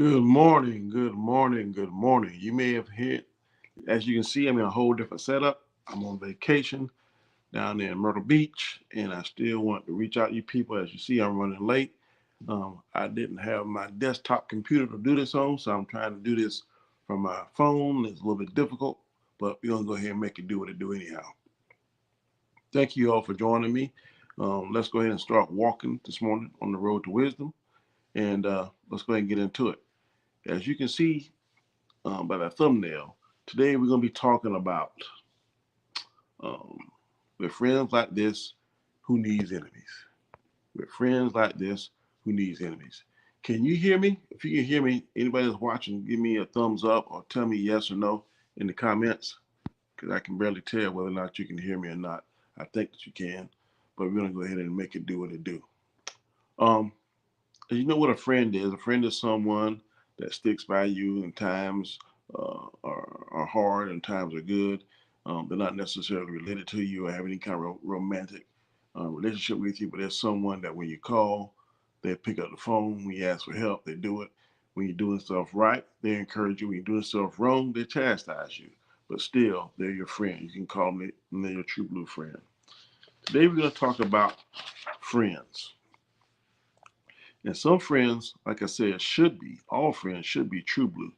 Good morning, good morning, good morning. You may have heard, as you can see, I'm in a whole different setup. I'm on vacation down there in Myrtle Beach, and I still want to reach out to you people. As you see, I'm running late. I didn't have my desktop computer to do this on, so I'm trying to do this from my phone. It's a little bit difficult, but we're going to go ahead and make it do what it do anyhow. Thank you all for joining me. Let's go ahead and start walking this morning on the road to wisdom, and let's go ahead and get into it. As you can see by that thumbnail, today we're going to be talking about um, with friends like this, who needs enemies? With friends like this, who needs enemies? Can you hear me? If you can hear me, anybody that's watching, give me a thumbs up or tell me yes or no in the comments, because I can barely tell whether or not you can hear me or not. I think that you can, but we're going to go ahead and make it do what it do. Um, you know what a friend is? A friend is someone that sticks by you in times are hard and times are good. They're not necessarily related to you or have any kind of romantic relationship with you, but there's someone that when you call, they pick up the phone. When you ask for help, they do it. When you're doing stuff right, they encourage you. When you're doing stuff wrong, they chastise you. But still, they're your friend. You can call them, and they're your true blue friend. Today, we're going to talk about friends. And some friends, like I said, all friends should be true blue.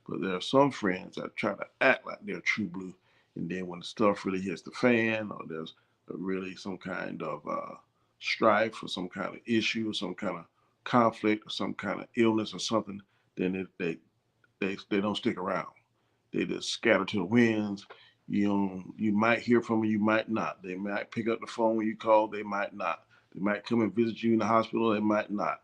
But there are some friends that try to act like they're true blue. And then when the stuff really hits the fan, or there's really some kind of strife or some kind of issue or some kind of conflict or some kind of illness or something, then they don't stick around. They just scatter to the winds. You might hear from them, you might not. They might pick up the phone when you call, they might not. They might come and visit you in the hospital, they might not.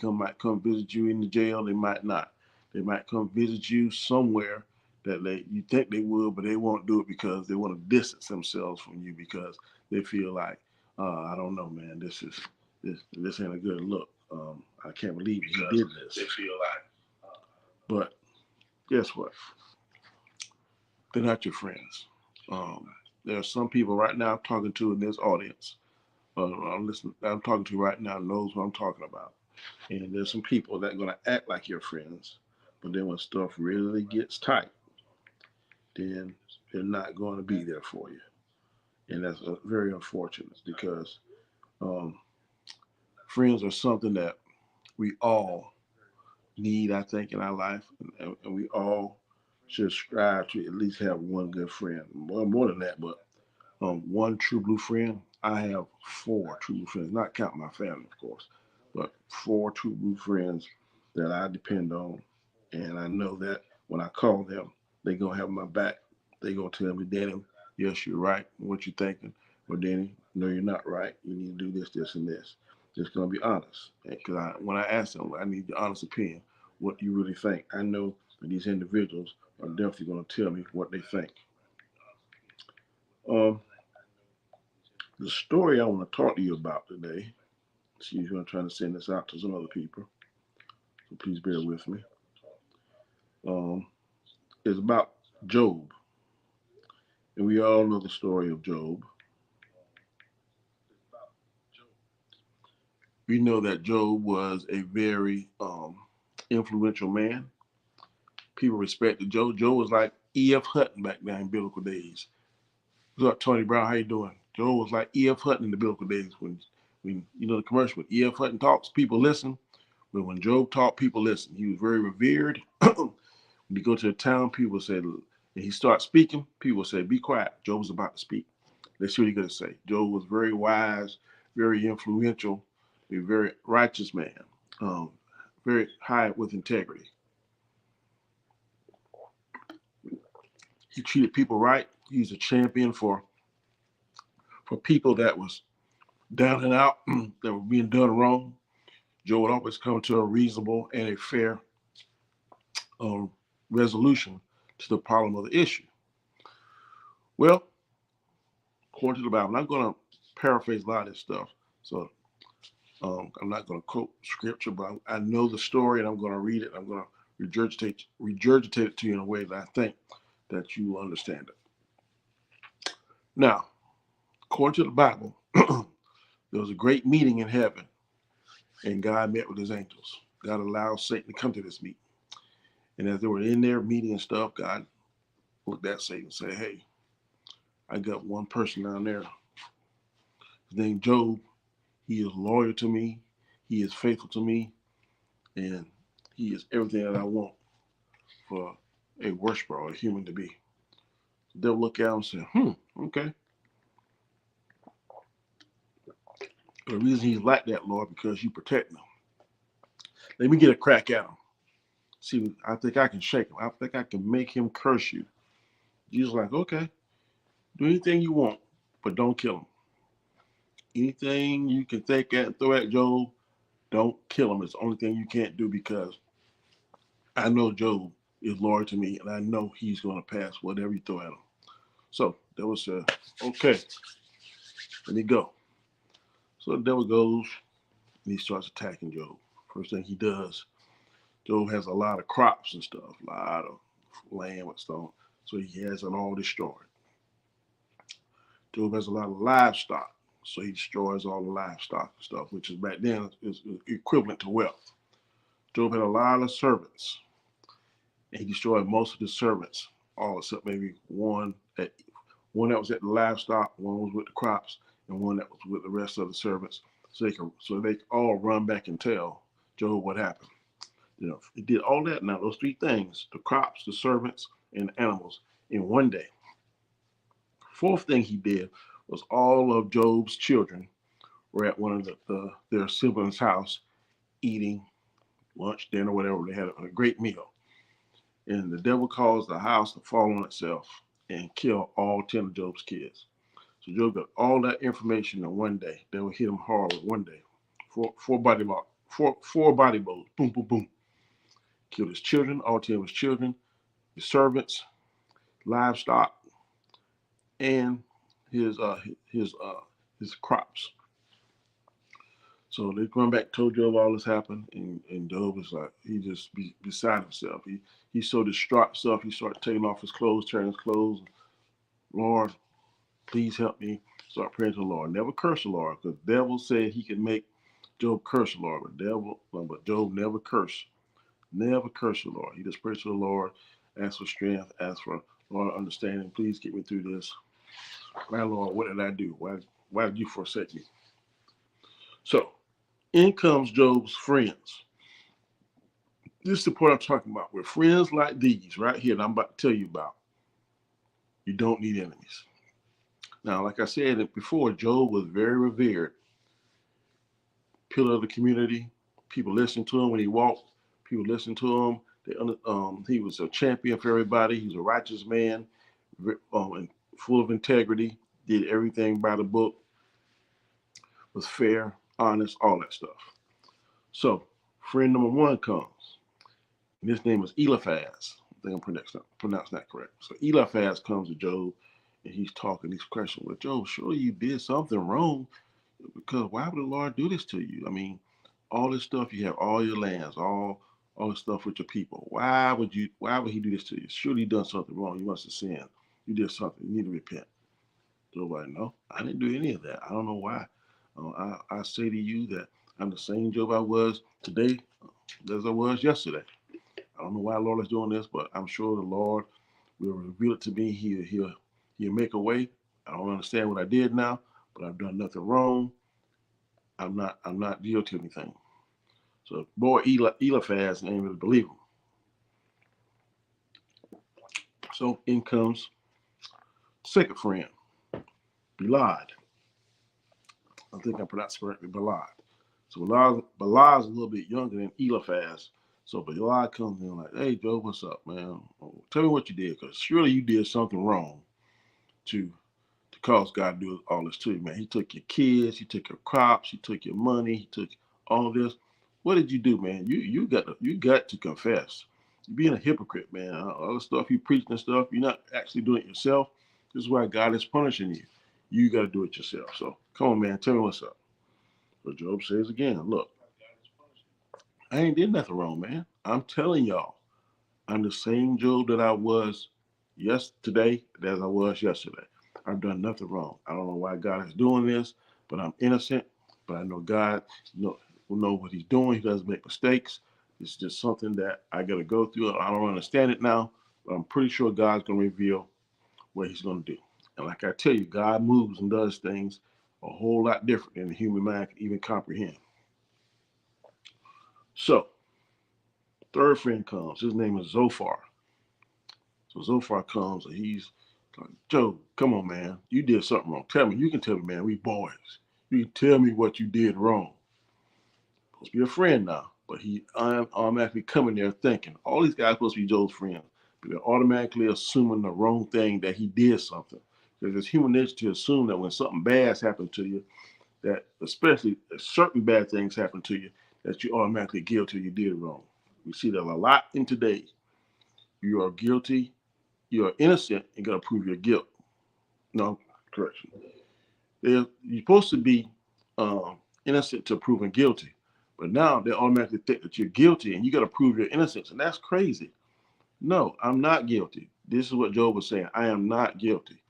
Might come visit you in the jail, they might not. They might come visit you somewhere that you think they would, but they won't do it because they want to distance themselves from you because they feel like, I don't know, man, this ain't a good look. I can't believe he did this. They feel like, but guess what? They're not your friends. There are some people right now I'm talking to in this audience. I'm talking to right now knows what I'm talking about. And there's some people that are going to act like your friends, but then when stuff really gets tight, then they're not going to be there for you. And that's very unfortunate because um, friends are something that we all need, I think, in our life. And we all should strive to at least have one good friend. More than that, but one true blue friend. I have four true blue friends, not counting my family, of course, but four true blue friends that I depend on. And I know that when I call them, they going to have my back. They going to tell me, Danny, yes, you're right. What you thinking? Well, Danny, no, you're not right. You need to do this, this, and this. Just going to be honest. Because when I ask them, I need the honest opinion. What do you really think? I know that these individuals are definitely going to tell me what they think. Um, the story I want to talk to you about today, excuse me, I'm trying to send this out to some other people, so please bear with me, um, is about Job. And we all know the story of Job. We know that Job was a very influential man. People respected Job. Job was like E.F. Hutton back then in biblical days. What's up, Tony Brown? How you doing? Job was like E.F. Hutton in the biblical days when you know the commercial when E.F. Hutton talks, people listen. But when Job talked, people listened. He was very revered. When you go to a town, people say, and he starts speaking, people say, be quiet. Job was about to speak. Let's see what he's going to say. Job was very wise, very influential, a very righteous man, um, very high with integrity. He treated people right. He was a champion for people that was down and out, that were being done wrong. Job would always come to a reasonable and a fair um, resolution to the problem of the issue. Well, according to the Bible, I'm not going to paraphrase a lot of this stuff. So I'm not going to quote scripture, but I know the story and I'm going to read it. I'm going to regurgitate it to you in a way that I think that you will understand it. Now, according to the Bible, there was a great meeting in heaven and God met with his angels. God allowed Satan to come to this meeting. And as they were in there meeting and stuff, God looked at Satan and said, hey, I got one person down there. His name Job. He is loyal to me. He is faithful to me. And he is everything that I want for a worshiper or a human to be. The devil looked at him and said, okay. But the reason he's like that, Lord, because you protect him. Let me get a crack at him. See, I think I can shake him. I think I can make him curse you. Jesus like, okay, do anything you want, but don't kill him. Anything you can think at, throw at Job, don't kill him. It's the only thing you can't do because I know Job is loyal to me, and I know he's going to pass whatever you throw at him. So the devil said, okay, let me go. So the devil goes, and he starts attacking Job. First thing he does, Job has a lot of crops and stuff, a lot of land with stone, so he has it all destroyed. Job has a lot of livestock, so he destroys all the livestock and stuff, which is back then is equivalent to wealth. Job had a lot of servants, and he destroyed most of the servants, all except maybe one that was at the livestock, one was with the crops, and one that was with the rest of the servants, so they could all run back and tell Job what happened. He did all that. Now those three things: the crops, the servants, and the animals, in one day. Fourth thing he did was all of Job's children were at one of their siblings' house eating lunch, dinner, whatever. They had a great meal. And the devil caused the house to fall on itself and kill all 10 of Job's kids. So Job got all that information in one day. They would hit him hard with one day. Four body blows. Boom, boom, boom. Killed his children, all 10 of his children, his servants, livestock, and his crops. So they come back, told Job all this happened, and Job was like, he just beside himself. He so distraught himself, he started taking off his clothes, tearing his clothes. Lord, please help me. Start praying to the Lord. Never curse the Lord, because the devil said he can make Job curse the Lord, but Job never cursed. Never curse the Lord. He just prayed to the Lord, asked for strength, asked for Lord understanding. Please get me through this. My Lord, what did I do? Why did you forsake me? So, in comes Job's friends. This is the part I'm talking about. With friends like these right here that I'm about to tell you about, you don't need enemies. Now, like I said before, Job was very revered. Pillar of the community. People listened to him when he walked. People listened to him. He was a champion for everybody. He was a righteous man, and full of integrity. Did everything by the book. Was fair, honest, all that stuff. So, friend number one comes. And his name is Eliphaz. I think I'm pronouncing that correct. So Eliphaz comes to Job, and he's talking these questions. Well, Job, surely you did something wrong, because why would the Lord do this to you? I mean, all this stuff, you have all your lands, all the stuff with your people. Why would he do this to you? Surely you done something wrong. You must have sinned. You did something. You need to repent. Job, like, no, I didn't do any of that. I don't know why. I say to you that I'm the same Job I was today as I was yesterday. I don't know why the Lord is doing this, but I'm sure the Lord will reveal it to me. He'll make a way. I don't understand what I did now, but I've done nothing wrong. I'm not guilty of anything. So boy, Eliphaz ain't really believe him. So in comes second friend, Belial. I think I pronounced correctly, Belial. So Belial's a little bit younger than Eliphaz. So Belial comes in like, hey, Job, what's up, man? Tell me what you did, because surely you did something wrong to cause God to do all this to you, man. He took your kids, he took your crops, he took your money, he took all this. What did you do, man? You got to confess. You're being a hypocrite, man. All the stuff you preach and stuff, you're not actually doing it yourself. This is why God is punishing you. You got to do it yourself. So come on, man, tell me what's up. So Job says again, look, I ain't did nothing wrong, man. I'm telling y'all, I'm the same Job that I was yesterday as I was yesterday. I've done nothing wrong. I don't know why God is doing this, but I'm innocent. But I know God will know what he's doing. He doesn't make mistakes. It's just something that I got to go through. I don't understand it now, but I'm pretty sure God's going to reveal what He's going to do. And like I tell you, God moves and does things a whole lot different than the human mind can even comprehend. So, third friend comes. His name is Zophar. So Zophar comes and he's like, Joe, come on, man. You did something wrong. Tell me. You can tell me, man. We boys. You can tell me what you did wrong. Supposed to be a friend now. But he automatically coming there thinking, all these guys supposed to be Joe's friends. But they're automatically assuming the wrong thing, that he did something. Because it's human nature to assume that when something bad's happened to you, that especially if certain bad things happen to you, that you automatically guilty you did wrong. We see that a lot in today. You are guilty, you are innocent, and got to prove your guilt. No, correction. You're supposed to be innocent to proven guilty, but now they automatically think that you're guilty and you got to prove your innocence, and that's crazy. No, I'm not guilty. This is what Job was saying. I am not guilty.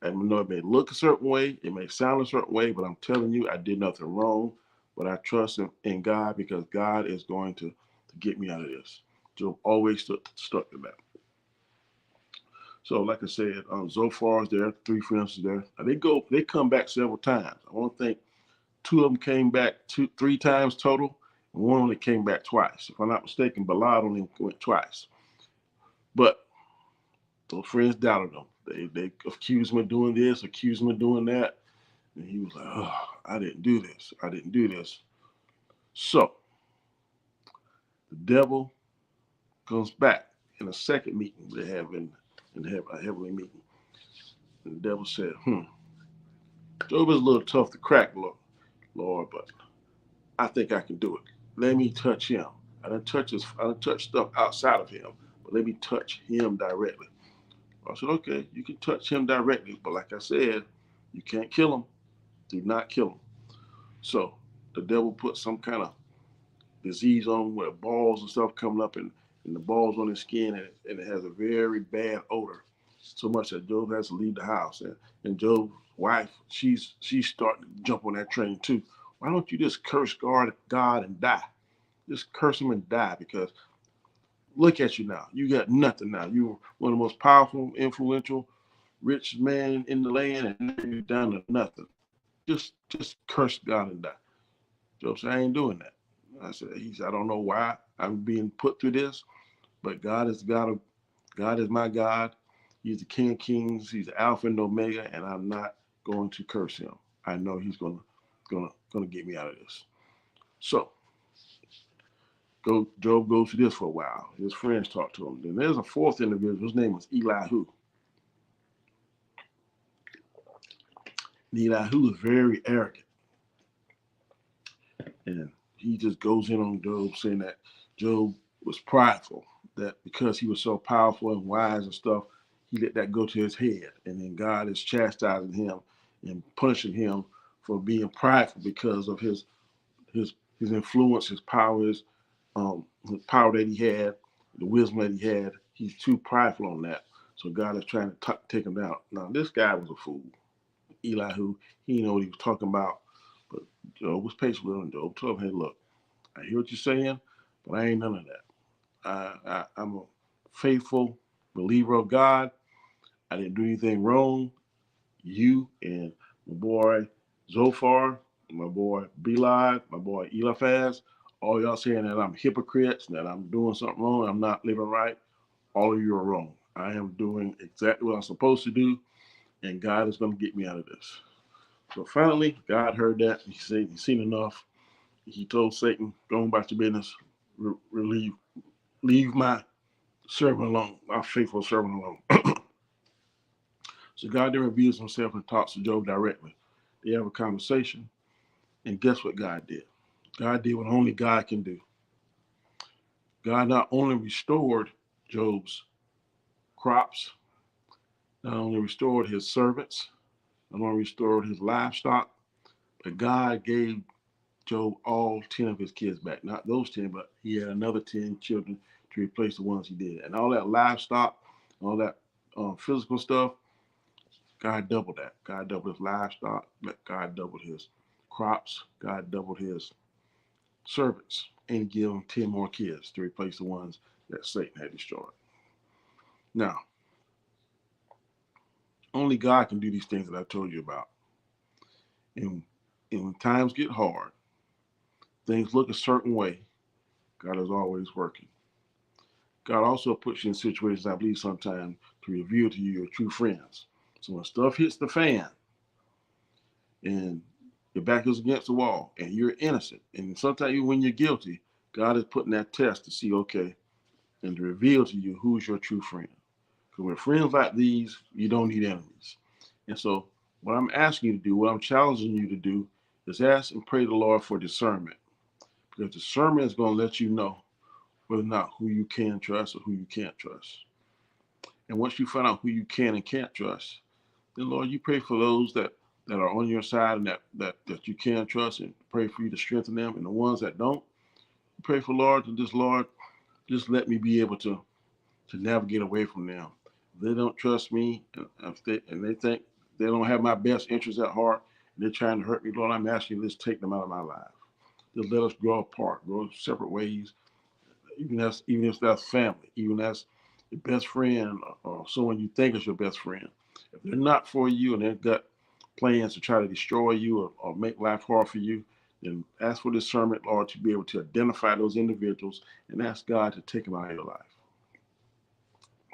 I know it may look a certain way, it may sound a certain way, but I'm telling you, I did nothing wrong. But I trust in God, because God is going to get me out of this. Job always stuck to that. So, like I said, Zophar is there, three friends are there. They come back several times. I want to think two of them came back three times total, and one only came back twice. If I'm not mistaken, Ballad only went twice. But those friends doubted him. They accused him of doing this, accused him of doing that. And he was like, oh, I didn't do this. I didn't do this. So the devil comes back in a second meeting they have in a heavenly meeting. And the devil said, Job is a little tough to crack, Lord, but I think I can do it. Let me touch him. I done touch stuff outside of him, but let me touch him directly. I said, okay, you can touch him directly, but like I said, you can't kill him. Do not kill him. So the devil put some kind of disease on him where balls and stuff coming up, and the balls on his skin, and it has a very bad odor. So much that Job has to leave the house. And Job's wife, she's starting to jump on that train too. Why don't you just curse God and die? Just curse him and die, because look at you now. You got nothing now. You're one of the most powerful, influential, rich man in the land, and now you're down to nothing. Just curse God and die. Job said, I ain't doing that. He said, I don't know why I'm being put through this, but God is my God. He's the King of Kings. He's the Alpha and Omega, and I'm not going to curse him. I know he's gonna get me out of this. So Job goes through this for a while. His friends talk to him. Then there's a fourth individual. His name is Elihu. Elihu is very arrogant. And he just goes in on Job, saying that Job was prideful, that because he was so powerful and wise and stuff, he let that go to his head. And then God is chastising him and punishing him for being prideful because of his influence, his power, the power that he had, the wisdom that he had. He's too prideful on that. So God is trying to take him down. Now, this guy was a fool. Elihu, he didn't know what he was talking about. But Job was patient with him. Job told him, hey, look, I hear what you're saying, but I ain't none of that. I'm a faithful believer of God. I didn't do anything wrong. You and my boy Zophar, my boy Belad, my boy Eliphaz, all y'all saying that I'm hypocrites, that I'm doing something wrong, I'm not living right. All of you are wrong. I am doing exactly what I'm supposed to do, and God is going to get me out of this. So finally, God heard that. He said, he's seen enough. He told Satan, go about your business, leave my servant alone, my faithful servant alone. So God then reveals himself and talks to Job directly. They have a conversation, and guess what God did? God did what only God can do. God not only restored Job's crops, not only restored his servants, not only restored his livestock, but God gave Job all 10 of his kids back. Not those 10, but he had another 10 children to replace the ones he did. And all that livestock, all that physical stuff, God doubled that. God doubled his livestock. God doubled his crops. God doubled his servants. and give them 10 more kids to replace the ones that Satan had destroyed. Now, only God can do these things that I told you about. And when times get hard, things look a certain way, God is always working. God also puts you in situations, I believe, sometimes to reveal to you your true friends. So when stuff hits the fan and your back is against the wall and you're innocent, and sometimes even when you're guilty, God is putting that test to see, okay, and to reveal to you who's your true friend. Because with friends like these, you don't need enemies. And so what I'm asking you to do, what I'm challenging you to do, is ask and pray the Lord for discernment. Because discernment is going to let you know whether or not who you can trust or who you can't trust. And once you find out who you can and can't trust, then Lord, you pray for those that are on your side and that you can trust, and pray for you to strengthen them. And the ones that don't, pray for Lord to just let me be able to navigate away from them. If they don't trust me, and they think they don't have my best interests at heart, and they're trying to hurt me, Lord, I'm asking you to just take them out of my life. Just let us grow apart, grow separate ways, even if that's family, even as your best friend or someone you think is your best friend. If they're not for you and they've got plans to try to destroy you or make life hard for you, then ask for discernment, Lord, to be able to identify those individuals and ask God to take them out of your life.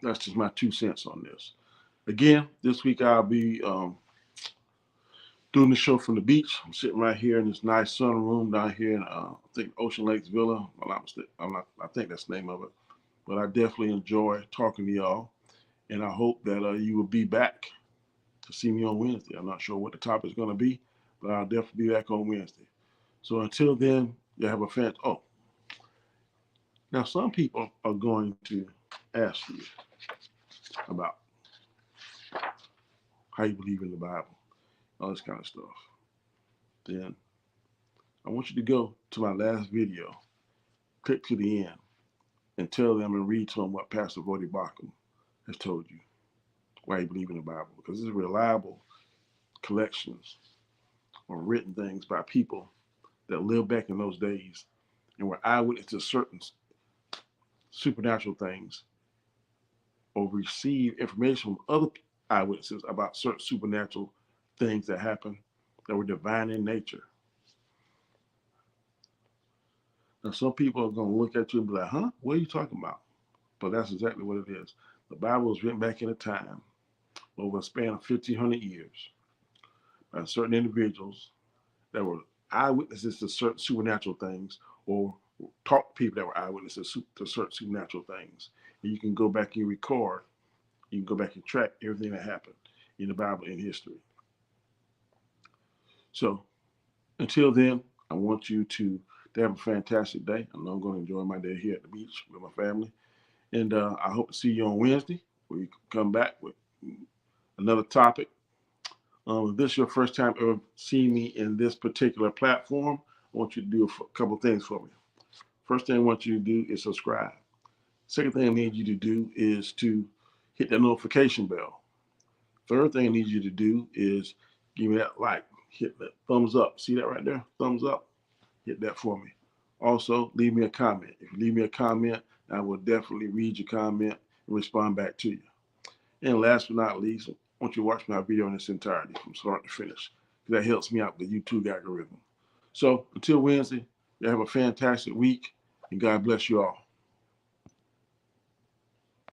That's just my 2 cents on this. Again, this week I'll be doing the show from the beach. I'm sitting right here in this nice sunroom down here in I think Ocean Lakes Villa. I think that's the name of it. But I definitely enjoy talking to y'all, and I hope that you will be back to see me on Wednesday. I'm not sure what the topic is going to be, but I'll definitely be back on Wednesday. So until then, you have a fantastic. Oh, now some people are going to ask you about how you believe in the Bible, all this kind of stuff. Then I want you to go to my last video, click to the end, and tell them and read to them what Pastor Vody Bacham has told you, why you believe in the Bible. Because it's reliable collections or written things by people that lived back in those days and were eyewitnesses to certain supernatural things or receive information from other eyewitnesses about certain supernatural things that happened that were divine in nature. Now, some people are going to look at you and be like, huh? What are you talking about? But that's exactly what it is. The Bible was written back in a time over a span of 1,500 years by certain individuals that were eyewitnesses to certain supernatural things or taught people that were eyewitnesses to certain supernatural things. And you can go back and record, you can go back and track everything that happened in the Bible in history. So until then, I want you to have a fantastic day. I know I'm going to enjoy my day here at the beach with my family. And I hope to see you on Wednesday where you come back with another topic. If this is your first time ever seeing me in this particular platform, I want you to do a couple things for me. First thing I want you to do is subscribe. Second thing I need you to do is to hit that notification bell. Third thing I need you to do is give me that like, hit that thumbs up. See that right there? Thumbs up. Hit that for me. Also, leave me a comment. If you leave me a comment, I will definitely read your comment and respond back to you. And last but not least, I want you to watch my video in its entirety from start to finish. That helps me out with the YouTube algorithm. So until Wednesday, you have a fantastic week, and God bless you all.